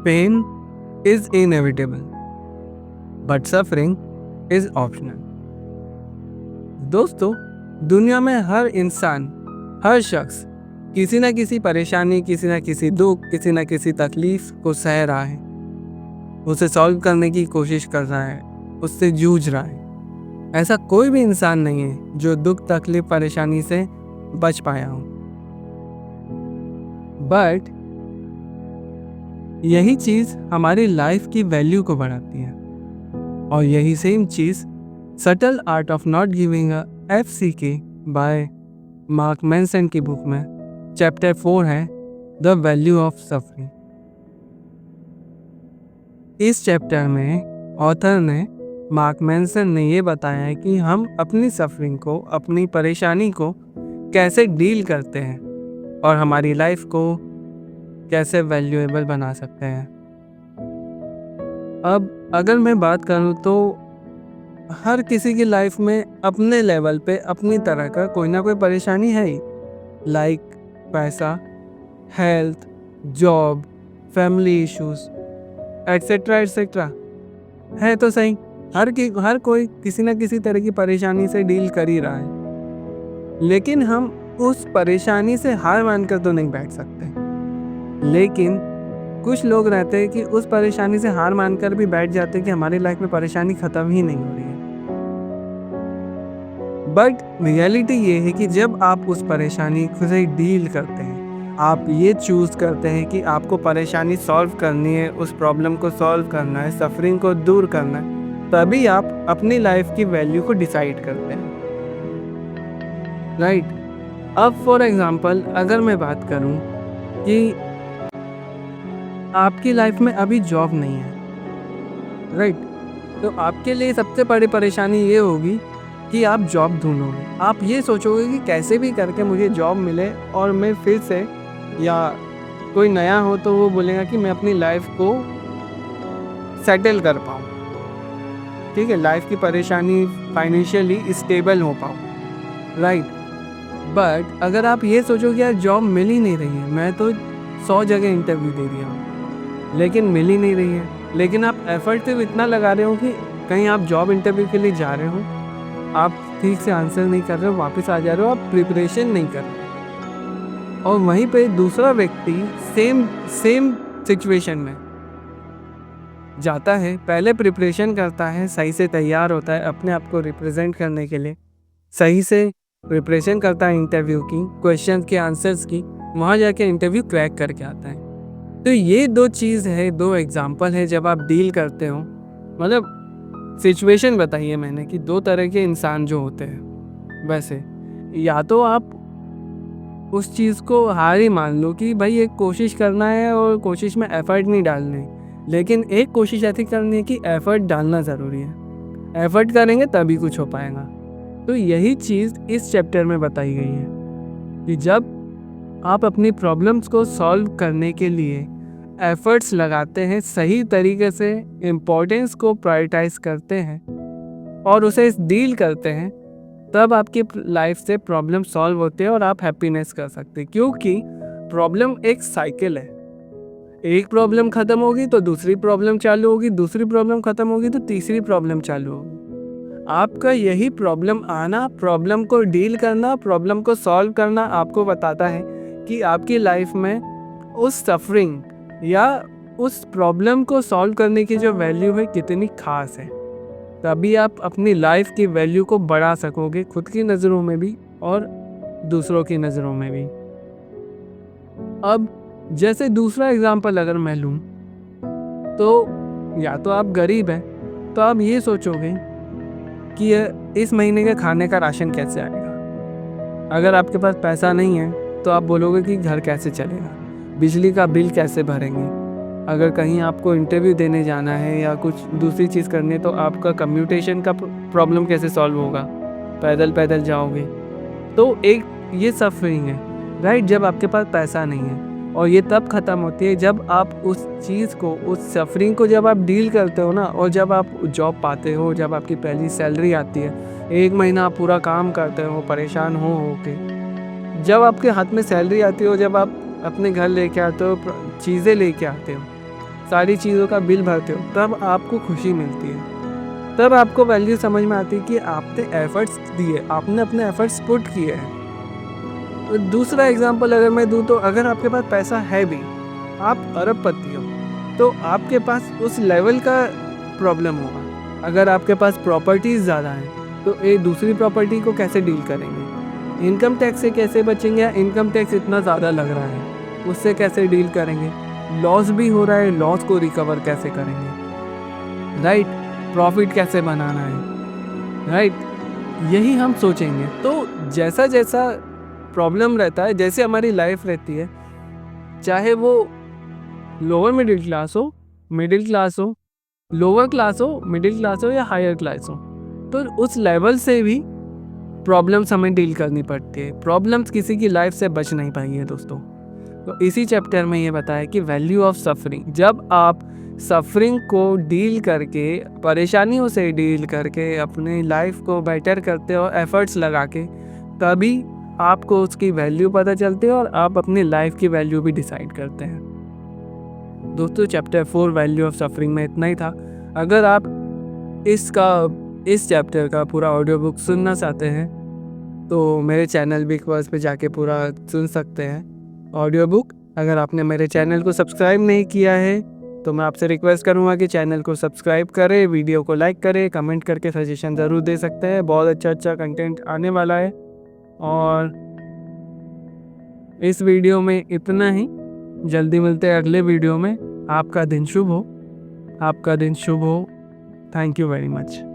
Pain is inevitable, but suffering is optional. दोस्तों, दुनिया में हर इंसान, हर शख्स किसी न किसी परेशानी, किसी न किसी दुख, किसी न किसी तकलीफ को सह रहा है, उसे सॉल्व करने की कोशिश कर रहा है, उससे जूझ रहा है। ऐसा कोई भी इंसान नहीं है जो दुख, तकलीफ, परेशानी से बच पाया हो। बट यही चीज़ हमारी लाइफ की वैल्यू को बढ़ाती है, और यही same cheese subtle art of not giving a FCK bye mark Manson की बुक में चैप्टर 4 है द वैल्यू ऑफ सफरिंग। इस चैप्टर में ऑथर ने, मार्क मैनसन ने ये बताया है कि हम अपनी सफरिंग को, अपनी परेशानी को कैसे डील करते हैं और हमारी लाइफ को कैसे वैल्यूएबल बना सकते हैं। अब अगर मैं बात करूं तो हर किसी की लाइफ में अपने लेवल पे अपनी तरह का कोई ना कोई परेशानी है ही, लाइक पैसा, health, job, family issues, etcetera etcetera. है तो सही, हर कोई किसी न किसी तरह की परेशानी से डील कर ही रहा है। लेकिन हम उस परेशानी से हार मानकर तो नहीं बैठ सकते। लेकिन कुछ लोग रहते हैं कि उस परेशानी से हार मानकर भी बैठ जाते हैं कि हमारी लाइफ में परेशानी ख़त्म ही नहीं हो रही है। बट रियलिटी ये है कि जब आप उस परेशानी से डील करते हैं, आप ये चूज़ करते हैं कि आपको परेशानी सॉल्व करनी है, उस प्रॉब्लम को सॉल्व करना है, सफरिंग को दूर करना है, तभी आप अपनी लाइफ की वैल्यू को डिसाइड करते हैं, राइट। अब फॉर एग्जांपल अगर मैं बात करूं कि आपकी लाइफ में अभी जॉब नहीं है, राइट, तो आपके लिए सबसे बड़ी परेशानी ये होगी कि आप जॉब ढूंढोगे। आप ये सोचोगे कि कैसे भी करके मुझे जॉब मिले और मैं फिर से, या कोई नया हो तो वो बोलेगा कि मैं अपनी लाइफ को सेटल कर पाऊँ, ठीक है, लाइफ की परेशानी फाइनेंशियली स्टेबल हो पाऊँ, राइट। बट अगर आप ये सोचो कि यार जॉब मिल ही नहीं रही है, मैं तो 100 जगह इंटरव्यू दे दिया हूँ लेकिन मिल ही नहीं रही है, लेकिन आप एफर्ट सिर्फ इतना लगा रहे हो कि कहीं आप जॉब इंटरव्यू के लिए जा रहे हो, आप ठीक से आंसर नहीं कर रहे हो, वापस आ जा रहे हो, आप प्रिपरेशन नहीं कर रहे हो। और वहीं पे दूसरा व्यक्ति सेम सिचुएशन में जाता है, पहले प्रिपरेशन करता है, सही से तैयार होता है अपने आप को रिप्रेजेंट करने के लिए, सही से प्रिपरेशन करता है इंटरव्यू की, क्वेश्चन के आंसर्स की, वहाँ जाके इंटरव्यू क्रैक करके आता है। तो ये दो चीज़ है, दो एग्जाम्पल है जब आप डील करते हो, मतलब सिचुएशन बताइए मैंने कि दो तरह के इंसान जो होते हैं। वैसे या तो आप उस चीज़ को हार ही मान लो कि भाई एक कोशिश करना है और कोशिश में एफर्ट नहीं डालने, लेकिन एक कोशिश ऐसी करनी है कि एफर्ट डालना ज़रूरी है, एफर्ट करेंगे तभी कुछ हो पाएगा। तो यही चीज़ इस चैप्टर में बताई गई है कि जब आप अपनी प्रॉब्लम्स को सॉल्व करने के लिए एफर्ट्स लगाते हैं, सही तरीके से इम्पोर्टेंस को प्रायोरिटाइज करते हैं और उसे डील करते हैं, तब आपकी लाइफ से प्रॉब्लम सॉल्व होते हैं और आप हैप्पीनेस कर सकते हैं। क्योंकि प्रॉब्लम एक साइकिल है, एक प्रॉब्लम ख़त्म होगी तो दूसरी प्रॉब्लम चालू होगी, दूसरी प्रॉब्लम ख़त्म होगी तो तीसरी प्रॉब्लम चालू होगी। आपका यही प्रॉब्लम आना, प्रॉब्लम को डील करना, प्रॉब्लम को सॉल्व करना आपको बताता है कि आपकी लाइफ में उस सफरिंग या उस प्रॉब्लम को सॉल्व करने की जो वैल्यू है कितनी खास है। तभी आप अपनी लाइफ की वैल्यू को बढ़ा सकोगे, खुद की नज़रों में भी और दूसरों की नज़रों में भी। अब जैसे दूसरा एग्जांपल अगर मैं लूँ तो या तो आप गरीब हैं तो आप ये सोचोगे कि इस महीने के खाने का राशन कैसे आएगा। अगर आपके पास पैसा नहीं है तो आप बोलोगे कि घर कैसे चलेगा, बिजली का बिल कैसे भरेंगे। अगर कहीं आपको इंटरव्यू देने जाना है या कुछ दूसरी चीज़ करनी है तो आपका कम्यूटेशन का प्रॉब्लम कैसे सॉल्व होगा, पैदल पैदल जाओगे। तो एक ये सफरिंग है, राइट, जब आपके पास पैसा नहीं है। और ये तब ख़त्म होती है जब आप उस चीज़ को, उस सफरिंग को जब आप डील करते हो ना, और जब आप जॉब पाते हो, जब आपकी पहली सैलरी आती है, 1 महीना आप पूरा काम करते हो परेशान हो के, जब आपके हाथ में सैलरी आती हो, जब आप अपने घर लेके आते हो, चीज़ें लेके आते हो, सारी चीज़ों का बिल भरते हो, तब आपको खुशी मिलती है। तब आपको वैल्यू समझ में आती है कि आपने एफर्ट्स दिए, आपने अपने एफर्ट्स पुट किए हैं। तो दूसरा एग्जांपल अगर मैं दूँ, तो अगर आपके पास पैसा है भी, आप अरबपति हो, तो आपके पास उस लेवल का प्रॉब्लम होगा। अगर आपके पास प्रॉपर्टीज़ ज़्यादा हैं, तो ये दूसरी प्रॉपर्टी को कैसे डील करेंगे? इनकम टैक्स से कैसे बचेंगे, या इनकम टैक्स इतना ज़्यादा लग रहा है, उससे कैसे डील करेंगे? लॉस भी हो रहा है, लॉस को रिकवर कैसे करेंगे, राइट? प्रॉफिट कैसे बनाना है, राइट? यही हम सोचेंगे। तो जैसा जैसा प्रॉब्लम रहता है, जैसे हमारी लाइफ रहती है, चाहे वो लोअर मिडिल क्लास हो, मिडिल क्लास हो, लोअर क्लास हो, मिडिल क्लास हो या हायर क्लास हो, तो उस लेवल से भी प्रॉब्लम्स हमें डील करनी पड़ती है। प्रॉब्लम्स किसी की लाइफ से बच नहीं पाई है दोस्तों। तो इसी चैप्टर में ये बताया कि वैल्यू ऑफ सफरिंग। जब आप सफरिंग को डील करके, परेशानियों से डील करके अपनी लाइफ को बेटर करते हो एफर्ट्स लगा के, तभी आपको उसकी वैल्यू पता चलती है और आप अपनी लाइफ की वैल्यू भी डिसाइड करते हैं। दोस्तों, चैप्टर 4 वैल्यू ऑफ सफरिंग में इतना ही था। अगर आप इस चैप्टर का पूरा ऑडियो बुक सुनना चाहते हैं, तो मेरे चैनल बिग बॉस पे जाके पूरा सुन सकते हैं ऑडियो बुक। अगर आपने मेरे चैनल को सब्सक्राइब नहीं किया है, तो मैं आपसे रिक्वेस्ट करूँगा कि चैनल को सब्सक्राइब करें, वीडियो को लाइक करें, कमेंट करके सजेशन ज़रूर दे सकते हैं। बहुत अच्छा कंटेंट आने वाला है। और इस वीडियो में इतना ही। जल्दी मिलते हैं अगले वीडियो में। आपका दिन शुभ हो। Thank you very much.